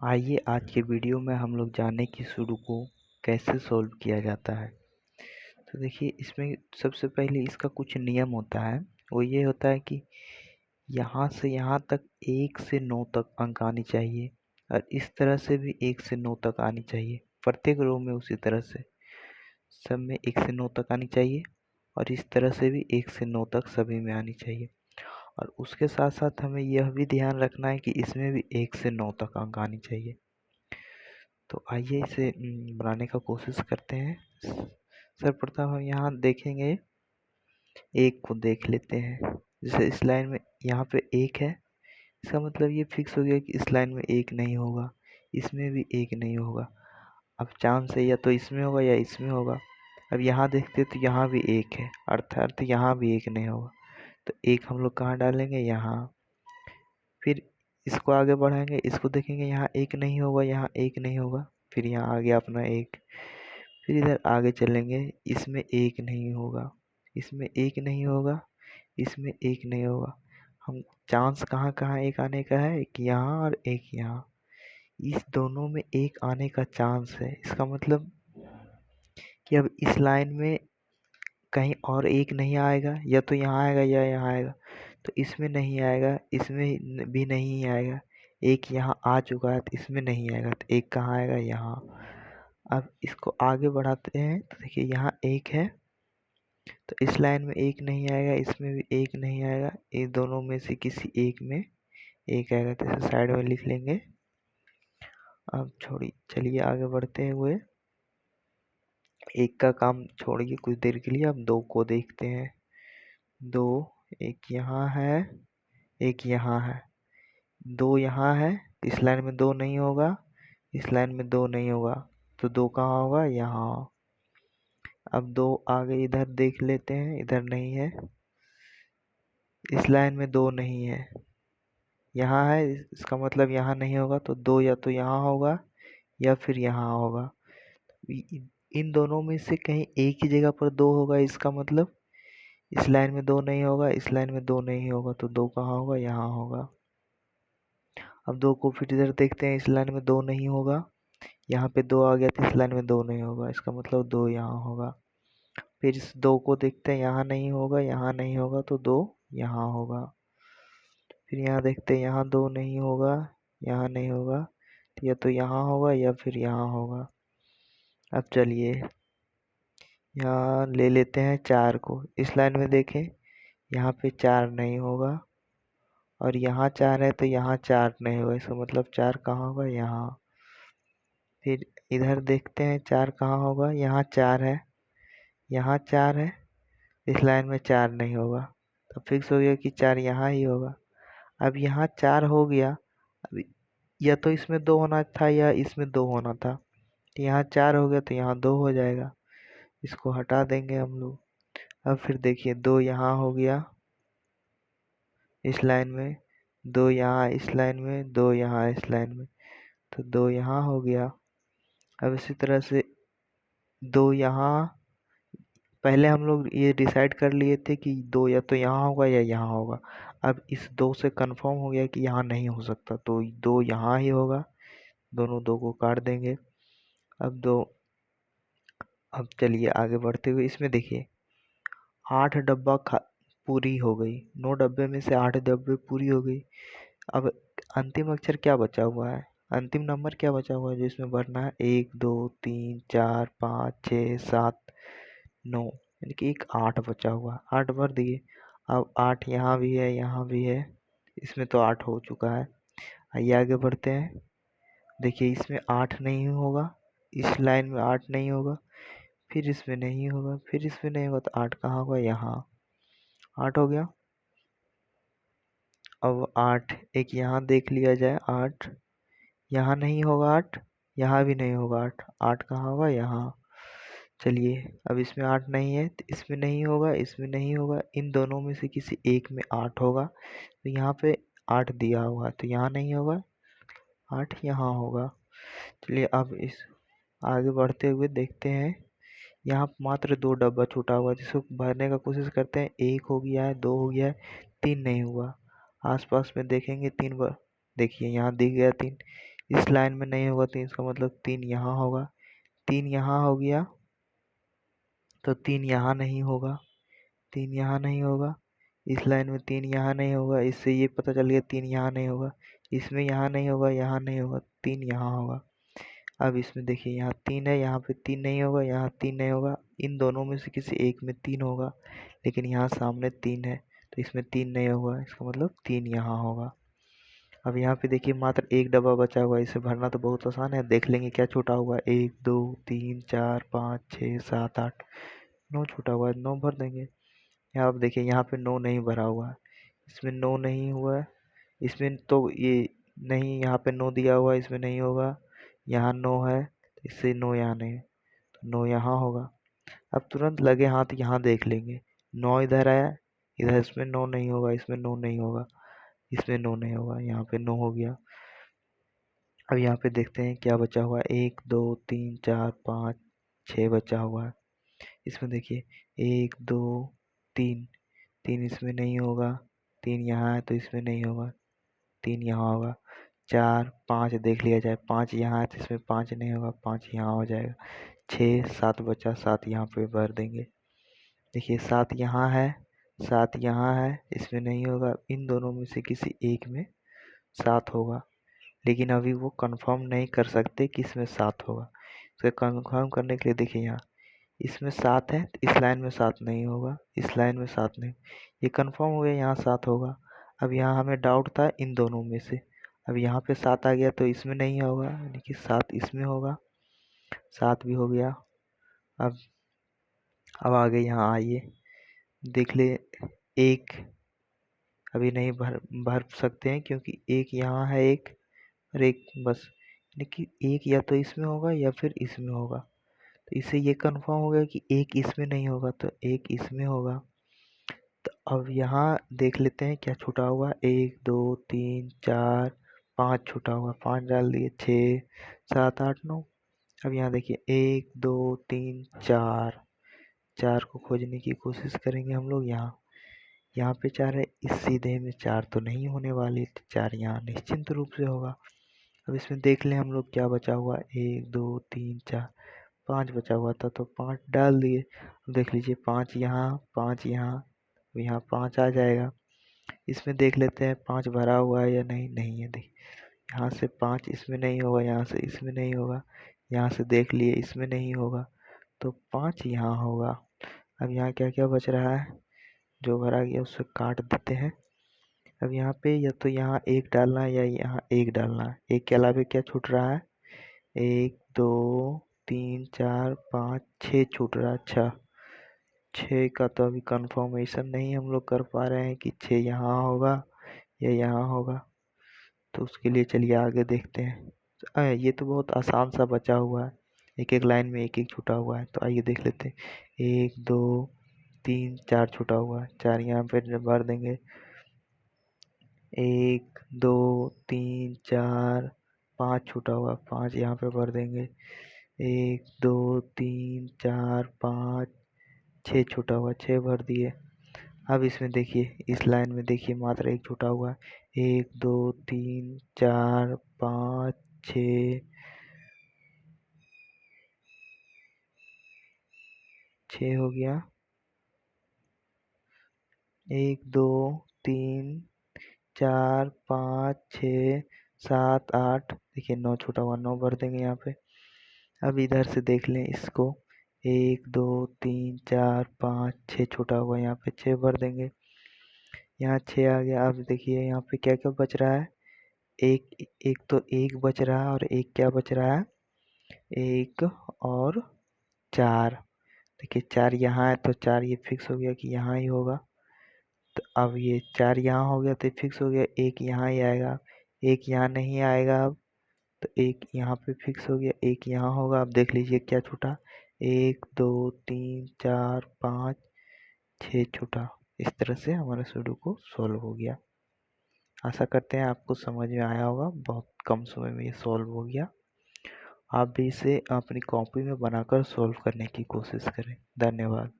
आइए आज के वीडियो में हम लोग जाने कि सुडोकू कैसे सॉल्व किया जाता है। तो देखिए, इसमें सबसे पहले इसका कुछ नियम होता है। वो ये होता है कि यहाँ से यहाँ तक 1 से 9 तक अंक आनी चाहिए और इस तरह से भी 1 से 9 तक आनी चाहिए। प्रत्येक रो में उसी तरह से सब में 1 से 9 तक आनी चाहिए और इस तरह से भी 1 से 9 तक सभी में आनी चाहिए। और उसके साथ साथ हमें यह भी ध्यान रखना है कि इसमें भी 1 से 9 तक अंक आनी चाहिए। तो आइए इसे बनाने का कोशिश करते हैं। सर्वप्रथम हम यहाँ देखेंगे, एक को देख लेते हैं। जैसे इस लाइन में यहाँ पे एक है, इसका मतलब ये फिक्स हो गया कि इस लाइन में एक नहीं होगा, इसमें भी एक नहीं होगा। अब चांस है या तो इसमें होगा या इसमें होगा। अब यहाँ देखते तो यहाँ भी एक है, अर्थात यहाँ भी एक नहीं होगा। तो एक हम लोग कहाँ डालेंगे? यहाँ। फिर इसको आगे बढ़ाएंगे, इसको देखेंगे यहाँ एक नहीं होगा, यहाँ एक नहीं होगा, फिर यहाँ आ गया अपना एक। फिर इधर आगे चलेंगे, इसमें एक नहीं होगा, इसमें एक नहीं होगा, इसमें एक नहीं होगा। हम चांस कहाँ कहाँ एक आने का है? एक यहाँ और एक यहाँ। इस दोनों में एक आने का चांस है। इसका मतलब कि अब इस लाइन में कहीं और एक नहीं आएगा, या तो यहाँ आएगा या यहाँ आएगा। तो इसमें नहीं आएगा, इसमें भी नहीं आएगा। एक यहाँ आ चुका है तो इसमें नहीं आएगा, तो एक कहाँ आएगा? यहाँ। अब इसको आगे बढ़ाते हैं तो देखिए यहाँ एक है, तो इस लाइन में एक नहीं आएगा, इसमें भी एक नहीं आएगा, इन दोनों में से किसी एक में एक आएगा। तो इसे साइड में लिख लेंगे। अब छोड़िए, चलिए आगे बढ़ते हैं। हुए एक का काम छोड़िए कुछ देर के लिए, अब दो को देखते हैं। दो, एक यहाँ है, एक यहाँ है, दो यहाँ है। इस लाइन में दो नहीं होगा, इस लाइन में दो नहीं होगा, तो दो कहाँ होगा? यहाँ। अब दो आगे इधर देख लेते हैं, इधर नहीं है, इस लाइन में दो नहीं है, यहाँ है, इसका मतलब यहाँ नहीं होगा। तो दो या तो यहाँ होगा या फिर यहाँ होगा। इन दोनों में से कहीं एक ही जगह पर दो होगा। इसका मतलब इस लाइन में दो नहीं होगा, इस लाइन में दो नहीं होगा, तो दो कहाँ होगा? यहाँ होगा। अब दो को फिर इधर देखते हैं, इस लाइन में दो नहीं होगा, यहाँ पे दो आ गया तो इस लाइन में दो नहीं होगा, इसका मतलब दो यहाँ होगा। फिर इस दो को देखते हैं, यहाँ नहीं होगा, यहाँ नहीं होगा, तो दो यहाँ होगा। फिर यहाँ देखते हैं, यहाँ दो नहीं होगा, यहाँ नहीं होगा, तो या तो यहाँ होगा या फिर यहाँ होगा। अब चलिए यहाँ ले लेते हैं चार को। इस लाइन में देखें, यहाँ पे चार नहीं होगा और यहाँ चार है तो यहाँ चार नहीं होगा, इसका मतलब चार कहाँ होगा? यहाँ। फिर इधर देखते हैं, चार कहाँ होगा? यहाँ चार है, यहाँ चार है, इस लाइन में चार नहीं होगा, तो फिक्स हो गया कि चार यहाँ ही होगा। अब यहाँ चार हो गया, अब या तो इसमें दो होना था या इसमें दो होना था, तो यहाँ चार हो गया तो यहाँ दो हो जाएगा, इसको हटा देंगे हम लोग। अब फिर देखिए, दो यहाँ हो गया इस लाइन में, दो यहाँ इस लाइन में, दो यहाँ इस लाइन में, तो दो यहाँ हो गया। अब इसी तरह से दो यहाँ, पहले हम लोग ये डिसाइड कर लिए थे कि दो या तो यहाँ होगा या यहाँ होगा। अब इस दो से कंफर्म हो गया कि यहाँ नहीं हो सकता, तो दो यहाँ ही होगा। दोनों दो को काट देंगे। अब दो, अब चलिए आगे बढ़ते हुए, इसमें देखिए 8 डब्बा पूरी हो गई, 9 डब्बे में से 8 डब्बे पूरी हो गई। अब अंतिम अक्षर क्या बचा हुआ है? अंतिम नंबर क्या बचा हुआ है जो इसमें भरना है? 1 2 3 4 5 6 7 9, यानी कि एक 8 बचा हुआ है, 8 भर दिए। अब 8 यहाँ भी है, यहाँ भी है, इसमें तो 8 हो चुका है। आइए आगे बढ़ते हैं। देखिए इसमें 8 नहीं होगा, इस लाइन में 8 नहीं होगा, फिर इसमें नहीं होगा, फिर इसमें नहीं होगा, तो 8 कहाँ होगा? यहाँ। 8 हो गया। अब 8 एक यहाँ देख लिया जाए, 8 यहाँ नहीं होगा, 8 यहाँ भी नहीं होगा, 8 8 कहाँ होगा? यहाँ। चलिए अब इसमें 8 नहीं है तो इसमें नहीं होगा, इसमें नहीं होगा, इन दोनों में से किसी एक में 8 होगा, तो यहाँ पे 8 दिया हुआ तो यहाँ नहीं होगा, 8 यहाँ होगा। चलिए अब इस आगे बढ़ते हुए देखते हैं, यहाँ मात्र 2 डब्बा छूटा हुआ है, जिसको भरने का कोशिश करते हैं। 1 हो गया है, 2 हो गया है, 3 नहीं हुआ। आसपास में देखेंगे 3 बार, देखिए यहाँ दिख गया 3, इस लाइन में नहीं होगा तो इसका मतलब 3 यहाँ होगा, 3 यहाँ हो गया तो 3 यहाँ नहीं होगा, 3 यहाँ नहीं होगा, इस लाइन में 3 यहाँ नहीं होगा, इससे ये पता चल गया 3 यहाँ नहीं होगा, इसमें यहाँ नहीं होगा, यहाँ नहीं होगा, 3 यहाँ होगा। अब इसमें देखिए यहाँ 3 है, यहाँ पे 3 नहीं होगा, यहाँ 3 नहीं होगा, इन दोनों में से किसी एक में 3 होगा, लेकिन यहाँ सामने 3 है तो इसमें 3 नहीं होगा, इसका मतलब 3 यहाँ होगा। अब यहाँ पे देखिए मात्र एक डब्बा बचा हुआ है, इसे भरना तो बहुत आसान है, देख लेंगे क्या छूटा हुआ है। 1 2 3 4 5 6 7 8 9 छूटा हुआ है, 9 भर देंगे। यहाँ आप देखिए यहाँ पे 9 नहीं भरा हुआ है, इसमें 9 नहीं हुआ है, इसमें तो ये नहीं, यहाँ पे 9 दिया हुआ है, इसमें नहीं होगा, यहाँ 9 है तो इससे 9 यहाँ नहीं है, तो 9 यहाँ होगा। अब तुरंत लगे हाथ यहाँ देख लेंगे, 9 इधर आया, इधर इसमें 9 नहीं होगा, इसमें 9 नहीं होगा, इसमें 9 नहीं होगा, यहाँ पे 9 हो गया। अब यहाँ पे देखते हैं क्या बचा हुआ है, 1 2 3 4 5 6 बचा हुआ है। इसमें देखिए 1 2 3, 3 इसमें नहीं होगा, 3 यहाँ है तो इसमें नहीं होगा, 3 यहाँ होगा। 4 5 देख लिया जाए, 5 यहाँ है तो इसमें 5 नहीं होगा, 5 यहाँ हो जाएगा। 6 7 बचा, 7 यहाँ पे भर देंगे। देखिए 7 यहाँ है, 7 यहाँ है, इसमें नहीं होगा, इन दोनों में से किसी एक में 7 होगा, लेकिन अभी वो कंफर्म नहीं कर सकते कि इसमें 7 होगा। तो कंफर्म करने के लिए देखिए यहाँ इसमें 7 है तो इस लाइन में 7 नहीं होगा, इस लाइन में 7 नहीं, ये कंफर्म हो गया यहाँ 7 होगा। अब यहाँ हमें डाउट था इन दोनों में से, अब यहाँ पे 7 आ गया तो इसमें नहीं होगा, यानी कि 7 इसमें होगा, 7 भी हो गया। अब आगे यहाँ आइए, देख ले, एक अभी नहीं भर भर सकते हैं क्योंकि एक यहाँ है, एक और एक बस, यानी कि एक या तो इसमें होगा या फिर इसमें होगा, तो इससे ये कंफर्म हो गया कि एक इसमें नहीं होगा तो एक इसमें होगा। तो अब यहाँ देख लेते हैं क्या छूटा हुआ, 1 2 3 4 5 छूटा हुआ, 5 डाल दिए, 6 7 8 9। अब यहाँ देखिए 1 2 3 4, 4 को खोजने की कोशिश करेंगे हम लोग। यहाँ पे 4 है, इस सीधे में 4 तो नहीं होने वाली, 4 यहाँ निश्चिंत रूप से होगा। अब इसमें देख लें हम लोग क्या बचा हुआ, 1 2 3 4 5 बचा हुआ था तो 5 डाल दिए। अब देख लीजिए 5 यहाँ, 5 यहाँ, अब यहाँ 5 आ जाएगा। इसमें देख लेते हैं 5 भरा हुआ है या नहीं, नहीं है। देख यहाँ से 5 इसमें नहीं होगा, यहाँ से इसमें नहीं होगा, यहाँ से देख लिए इसमें नहीं होगा, तो 5 यहाँ होगा। अब यहाँ क्या क्या बच रहा है, जो भरा गया उससे काट देते हैं। अब यहाँ पे या तो यहाँ 1 डालना है या यहाँ 1 डालना है, 1 के अलावा क्या छूट रहा है, 1 2 3 4 5 6 छूट रहा है। अच्छा, 6 का तो अभी कंफर्मेशन नहीं हम लोग कर पा रहे हैं कि 6 यहाँ होगा या यहाँ होगा, तो उसके लिए चलिए आगे देखते हैं। ये तो बहुत आसान सा बचा हुआ है, एक एक लाइन में एक एक छूटा हुआ है, तो आइए देख लेते हैं। 1 2 3 4 छूटा हुआ है, 4 यहाँ पे भर देंगे। 1 2 3 4 5 छूटा हुआ, 5 यहाँ पे भर देंगे। 1 2 3 4 5 6 छूटा हुआ, 6 भर दिए। अब इसमें देखिए, इस लाइन में देखिए मात्र एक छूटा हुआ है। 1 2 3 4 5 6 6 हो गया। 1 2 3 4 5 6 7 8, देखिए 9 छूटा हुआ, 9 भर देंगे यहाँ पे। अब इधर से देख लें इसको, 1 2 3 4 5 6 छूटा हुआ, यहाँ पे 6 भर देंगे। यहाँ 6 आ गया। अब देखिए यहाँ पे क्या क्या बच रहा है, एक एक तो 1 बच रहा है और एक क्या बच रहा है, 1 और 4। देखिए 4 यहाँ है तो 4 ये फिक्स हो गया कि यहाँ ही होगा, तो अब ये 4 यहाँ हो गया तो फिक्स हो गया, 1 यहाँ ही आएगा, 1 यहाँ नहीं आएगा। अब तो 1 यहाँ पे फिक्स हो गया, 1 यहाँ होगा। अब देख लीजिए क्या छूटा, 1 2 3 4 5 6 छूटा। इस तरह से हमारा सुडोकू सॉल्व हो गया। आशा करते हैं आपको समझ में आया होगा, बहुत कम समय में ये सॉल्व हो गया। आप भी इसे अपनी कॉपी में बनाकर सॉल्व करने की कोशिश करें। धन्यवाद।